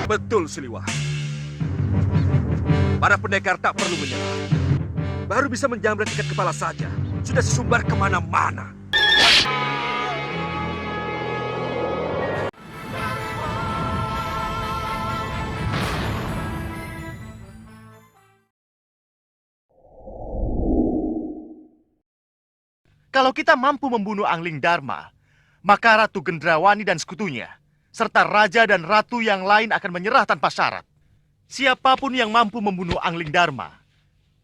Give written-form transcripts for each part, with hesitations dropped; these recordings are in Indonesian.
Betul, Siliwangi. Para pendekar tak perlu menyerah. Baru bisa menjamret ikat kepala saja, sudah sesumbar kemana-mana. Kalau kita mampu membunuh Angling Dharma, maka Ratu Gendrawani dan sekutunya, serta raja dan ratu yang lain akan menyerah tanpa syarat. Siapapun yang mampu membunuh Angling Dharma,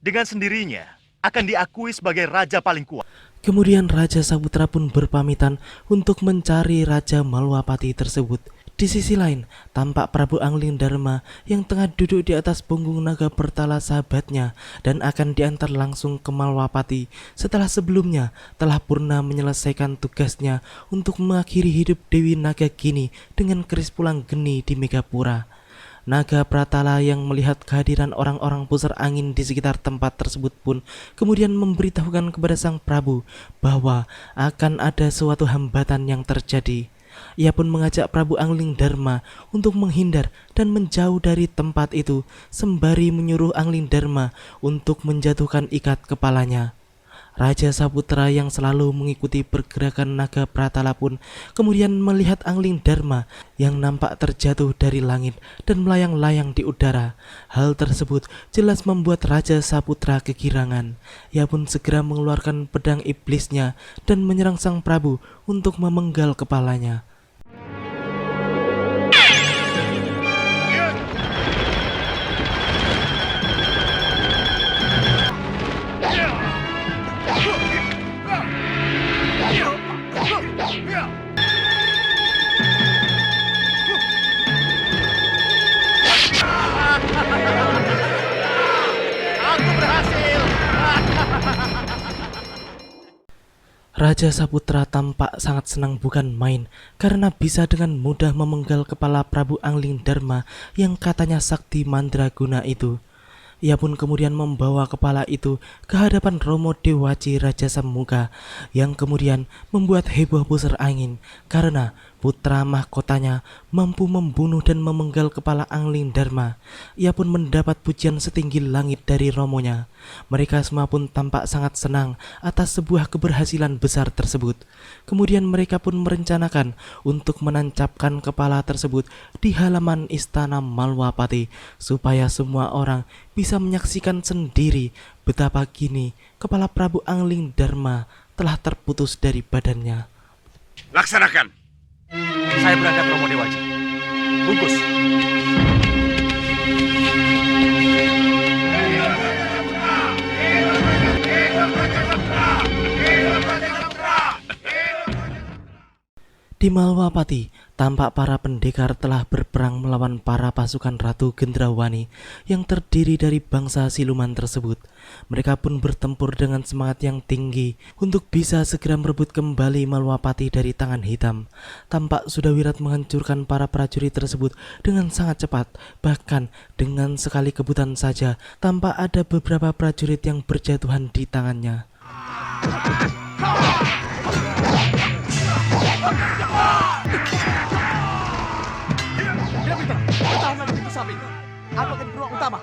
dengan sendirinya akan diakui sebagai raja paling kuat. Kemudian Raja Saputra pun berpamitan untuk mencari Raja Malwapati tersebut. Di sisi lain, tampak Prabu Angling Dharma yang tengah duduk di atas punggung naga bertala sahabatnya dan akan diantar langsung ke Malwapati setelah sebelumnya telah purna menyelesaikan tugasnya untuk mengakhiri hidup Dewi Naga Gini dengan keris pulang geni di Megapura. Naga Pratala yang melihat kehadiran orang-orang pusar angin di sekitar tempat tersebut pun kemudian memberitahukan kepada sang Prabu bahwa akan ada suatu hambatan yang terjadi. Ia pun mengajak Prabu Angling Dharma untuk menghindar dan menjauh dari tempat itu sembari menyuruh Angling Dharma untuk menjatuhkan ikat kepalanya. Raja Saputra yang selalu mengikuti pergerakan naga Pratala pun kemudian melihat Angling Dharma yang nampak terjatuh dari langit dan melayang-layang di udara. Hal tersebut jelas membuat Raja Saputra kegirangan. Ia pun segera mengeluarkan pedang iblisnya dan menyerang sang Prabu untuk memenggal kepalanya. Aku berhasil. Raja Saputra tampak sangat senang bukan main karena bisa dengan mudah memenggal kepala Prabu Angling Dharma yang katanya sakti mandraguna itu. Ia pun kemudian membawa kepala itu ke hadapan Romo Dewaci Raja Samuka yang kemudian membuat heboh pusar angin karena putra mahkotanya mampu membunuh dan memenggal kepala Angling Dharma. Ia pun mendapat pujian setinggi langit dari romonya. Mereka semua pun tampak sangat senang atas sebuah keberhasilan besar tersebut. Kemudian mereka pun merencanakan untuk menancapkan kepala tersebut di halaman istana Malwapati supaya semua orang bisa menyaksikan sendiri betapa kini kepala Prabu Angling Dharma telah terputus dari badannya. Laksanakan. Saya berangkat, Romo Dewaji. Bungkus. Di Malwapati, tampak para pendekar telah berperang melawan para pasukan Ratu Gendrawani yang terdiri dari bangsa siluman tersebut. Mereka pun bertempur dengan semangat yang tinggi untuk bisa segera merebut kembali Malwapati dari tangan hitam. Tampak Sudawirat menghancurkan para prajurit tersebut dengan sangat cepat. Bahkan dengan sekali kebutan saja, tampak ada beberapa prajurit yang berjatuhan di tangannya. Pertahankan pintu samping. Aku akan ke ruang utama.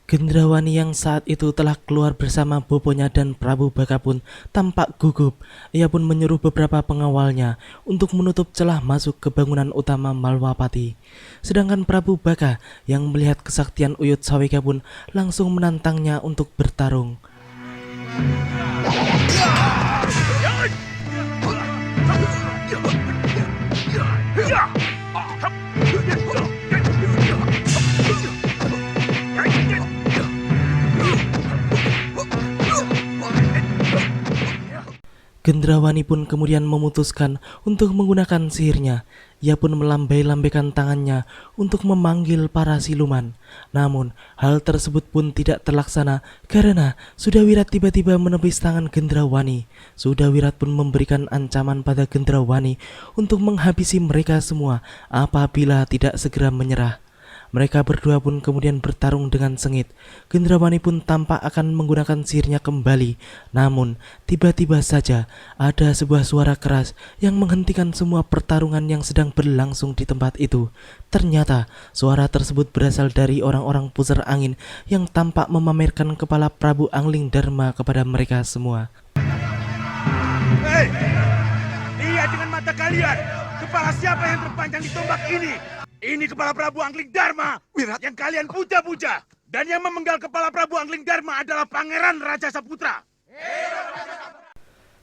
Gendrawani yang saat itu telah keluar bersama boponya dan Prabu Baka pun tampak gugup. Ia pun menyuruh beberapa pengawalnya untuk menutup celah masuk ke bangunan utama Malwapati. Sedangkan Prabu Baka yang melihat kesaktian Uyut Sawika pun langsung menantangnya untuk bertarung. Gendrawani pun kemudian memutuskan untuk menggunakan sihirnya. Ia pun melambai-lambaikan tangannya untuk memanggil para siluman. Namun hal tersebut pun tidak terlaksana karena Sudawirat tiba-tiba menepis tangan Gendrawani. Sudawirat pun memberikan ancaman pada Gendrawani untuk menghabisi mereka semua apabila tidak segera menyerah. Mereka berdua pun kemudian bertarung dengan sengit. Gendrawani pun tampak akan menggunakan sihirnya kembali. Namun, tiba-tiba saja ada sebuah suara keras yang menghentikan semua pertarungan yang sedang berlangsung di tempat itu. Ternyata, suara tersebut berasal dari orang-orang pusar angin yang tampak memamerkan kepala Prabu Angling Darma kepada mereka semua. Hei, lihat dengan mata kalian. Kepala siapa yang terpanjang di tombak ini? Ini kepala Prabu Angling Darma, Wirat, yang kalian puja-puja. Dan yang memenggal kepala Prabu Angling Darma adalah Pangeran Raja Saputra.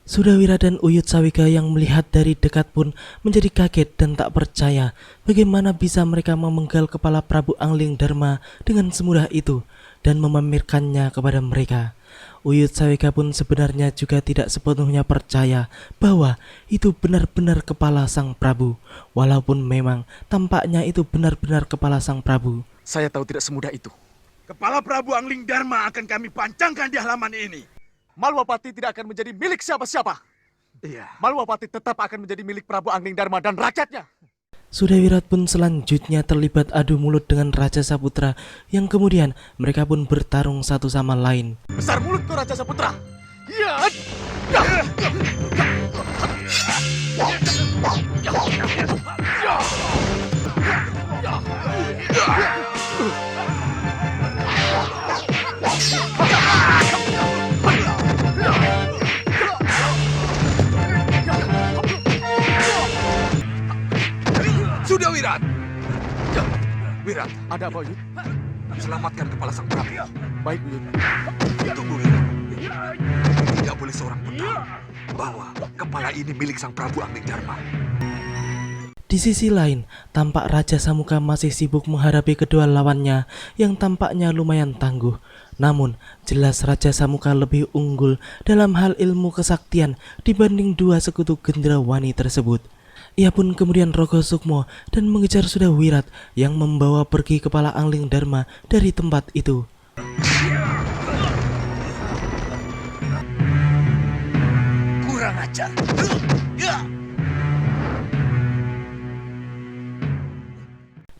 Sudawira dan Uyut Sawika yang melihat dari dekat pun menjadi kaget dan tak percaya bagaimana bisa mereka memenggal kepala Prabu Angling Darma dengan semudah itu dan memamerkannya kepada mereka. Uyut Sawika pun sebenarnya juga tidak sepenuhnya percaya bahwa itu benar-benar kepala sang Prabu, walaupun memang tampaknya itu benar-benar kepala sang Prabu. Saya tahu tidak semudah itu. Kepala Prabu Angling Darma akan kami pancangkan di halaman ini. Malwapati tidak akan menjadi milik siapa-siapa. Iya. Malwapati tetap akan menjadi milik Prabu Angling Darma dan rakyatnya. Sudawirat pun selanjutnya terlibat adu mulut dengan Raja Saputra yang kemudian mereka pun bertarung satu sama lain. Besar mulut kau Raja Saputra. Ya. Sudah, Wirat. Wirat, Ada apa, Uyut? selamatkan kepala sang Prabu. Baik, Uyut. Tunggu, Wirat. Tidak boleh seorang pun tahu bahwa kepala ini milik sang Prabu Angling Darma. Di sisi lain, tampak Raja Samuka masih sibuk menghadapi kedua lawannya yang tampaknya lumayan tangguh. Namun, jelas Raja Samuka lebih unggul dalam hal ilmu kesaktian dibanding dua sekutu Gendrawani tersebut. Ia pun kemudian rogoh sukmo dan mengejar Sudawirat yang membawa pergi kepala Angling Darma dari tempat itu. Kurang ajar.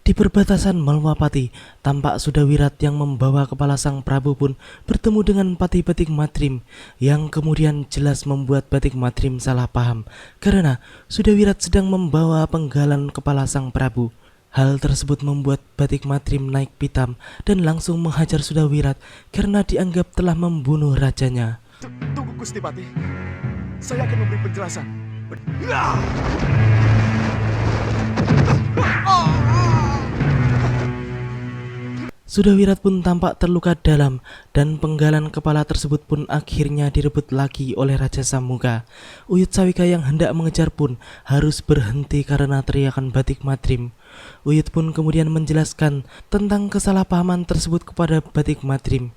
Di perbatasan Malwapati, tampak Sudawirat yang membawa kepala sang Prabu pun bertemu dengan Pati Batik Matrim yang kemudian jelas membuat Batik Matrim salah paham karena Sudawirat sedang membawa penggalan kepala sang Prabu. Hal tersebut membuat Batik Matrim naik pitam dan langsung menghajar Sudawirat karena dianggap telah membunuh rajanya. Tunggu Gusti Pati. Saya akan memberi penjelasan. Sudawirat pun tampak terluka dalam dan penggalan kepala tersebut pun akhirnya direbut lagi oleh Raja Samuka. Uyut Sawika yang hendak mengejar pun harus berhenti karena teriakan Batik Matrim. Uyut pun kemudian menjelaskan tentang kesalahpahaman tersebut kepada Batik Matrim.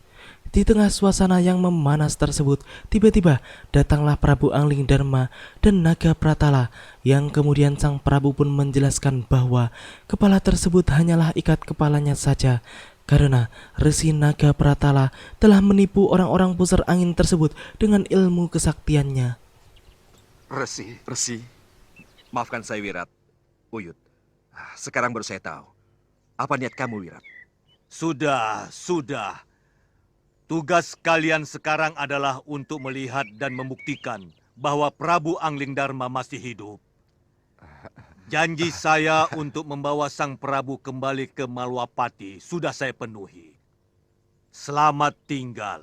Di tengah suasana yang memanas tersebut, tiba-tiba datanglah Prabu Angling Darma dan Naga Pratala yang kemudian sang Prabu pun menjelaskan bahwa kepala tersebut hanyalah ikat kepalanya saja karena Resi Naga Pratala telah menipu orang-orang pusar angin tersebut dengan ilmu kesaktiannya. Resi. Maafkan saya, Wirat. Uyut. Sekarang baru saya tahu. Apa niat kamu, Wirat? Sudah. Tugas kalian sekarang adalah untuk melihat dan membuktikan bahwa Prabu Angling Darma masih hidup. Janji saya untuk membawa sang Prabu kembali ke Malwapati sudah saya penuhi. Selamat tinggal.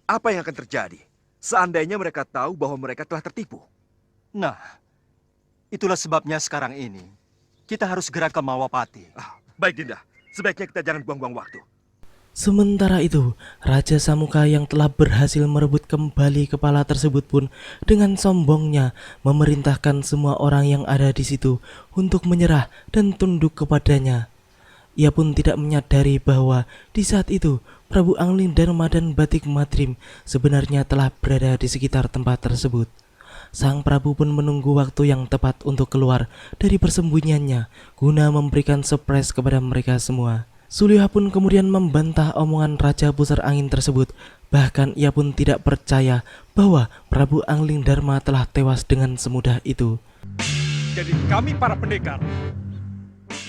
Apa yang akan terjadi seandainya mereka tahu bahwa mereka telah tertipu? Nah, itulah sebabnya sekarang ini kita harus segera ke Malwapati. Baik, Dinda. Sebaiknya kita jangan buang-buang waktu. Sementara itu, Raja Samuka yang telah berhasil merebut kembali kepala tersebut pun dengan sombongnya memerintahkan semua orang yang ada di situ untuk menyerah dan tunduk kepadanya. Ia pun tidak menyadari bahwa di saat itu Prabu Angling Darma dan Batik Matrim sebenarnya telah berada di sekitar tempat tersebut. Sang Prabu pun menunggu waktu yang tepat untuk keluar dari persembunyiannya guna memberikan surprise kepada mereka semua. Suliha pun kemudian membantah omongan Raja Pusar Angin tersebut. Bahkan ia pun tidak percaya bahwa Prabu Angling Darma telah tewas dengan semudah itu. Jadi kami para pendekar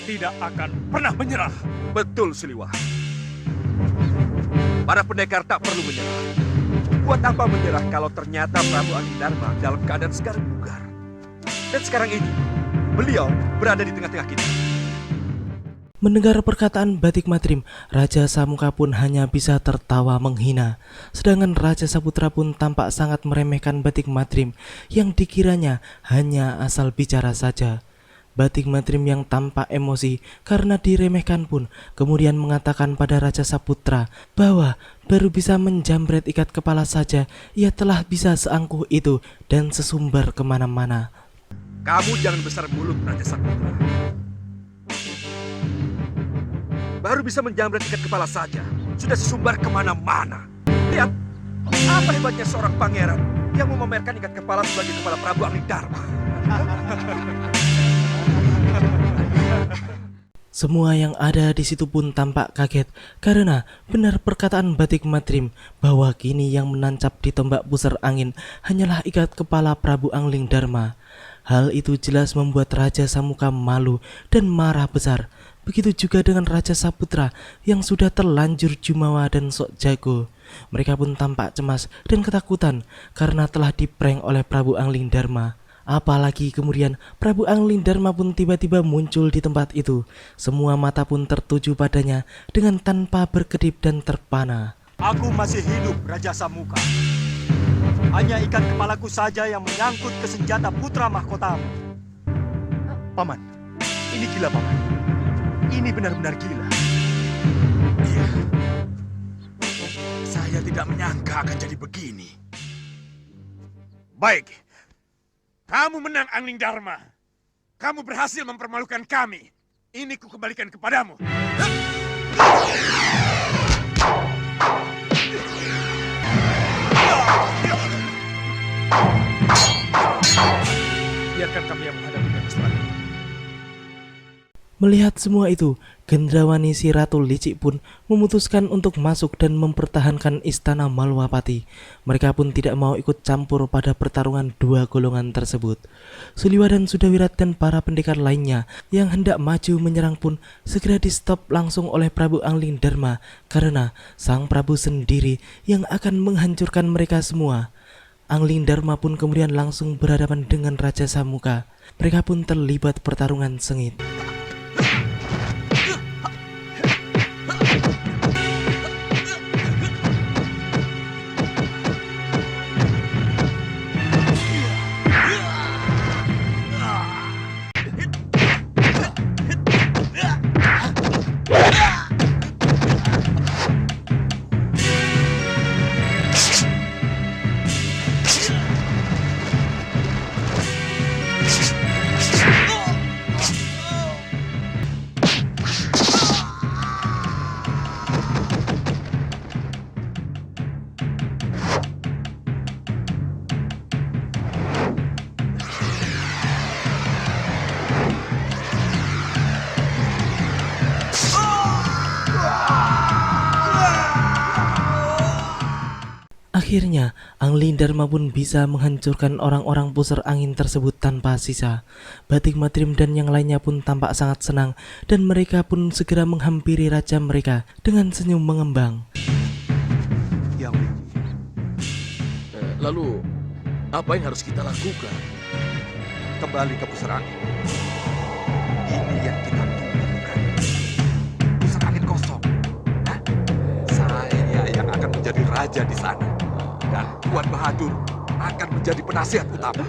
tidak akan pernah menyerah. Betul, Siliwah. Para pendekar tak perlu menyerah. Buat apa menyerah kalau ternyata Prabu Anggidharma dalam keadaan segar bugar? Dan sekarang ini, beliau berada di tengah-tengah kita. Mendengar perkataan Batik Madrim, Raja Samuka pun hanya bisa tertawa menghina. Sedangkan Raja Saputra pun tampak sangat meremehkan Batik Madrim yang dikiranya hanya asal bicara saja. Batik Madrim yang tampak emosi karena diremehkan pun kemudian mengatakan pada Raja Saputra bahwa baru bisa menjamret ikat kepala saja ia telah bisa seangkuh itu dan sesumbar kemana-mana. Kamu jangan besar mulut, Raja Saputra. Baru bisa menjamret ikat kepala saja, sudah sesumbar kemana-mana. Lihat, apa hebatnya seorang pangeran yang memamerkan ikat kepala sebagai kepala Prabu Anggidharma. Semua yang ada di situ pun tampak kaget karena benar perkataan Batik Madrim bahwa kini yang menancap di tombak pusar angin hanyalah ikat kepala Prabu Anglingdarma. Hal itu jelas membuat Raja Samuka malu dan marah besar. Begitu juga dengan Raja Saputra yang sudah terlanjur jumawa dan sok jago. Mereka pun tampak cemas dan ketakutan karena telah diprank oleh Prabu Anglingdarma. Apalagi kemudian Prabu Anglingdarma pun tiba-tiba muncul di tempat itu. Semua mata pun tertuju padanya dengan tanpa berkedip dan terpana. Aku masih hidup, Raja Samuka. Hanya ikat kepalaku saja yang menyangkut ke senjata putra mahkotamu. Paman, ini gila, Paman. Ini benar-benar gila. Iya. Saya tidak menyangka akan jadi begini. Baik. Kamu menang, Anglingdarma. Kamu berhasil mempermalukan kami. Ini kukembalikan kepadamu. Biarkan kami yang menghadapinya, Gusti Ratu. Melihat semua itu, Gendrawani si Ratu Licik pun memutuskan untuk masuk dan mempertahankan istana Malwapati. Mereka pun tidak mau ikut campur pada pertarungan dua golongan tersebut. Suliwa dan Sudawirat dan para pendekar lainnya yang hendak maju menyerang pun segera di stop langsung oleh Prabu Anglingdarma karena sang Prabu sendiri yang akan menghancurkan mereka semua. Anglingdarma pun kemudian langsung berhadapan dengan Raja Samuka. Mereka pun terlibat pertarungan sengit. Akhirnya, Anglingdarma pun bisa menghancurkan orang-orang pusar angin tersebut tanpa sisa. Batik Madrim dan yang lainnya pun tampak sangat senang dan mereka pun segera menghampiri raja mereka dengan senyum mengembang. Yang Lalu, apa yang harus kita lakukan? kembali ke pusar angin. Ini yang kita tunggu, bukan? Pusar angin kosong. Hah? Saya yang akan menjadi raja di sana. Dan Tuan Bahadur akan menjadi penasihat utama.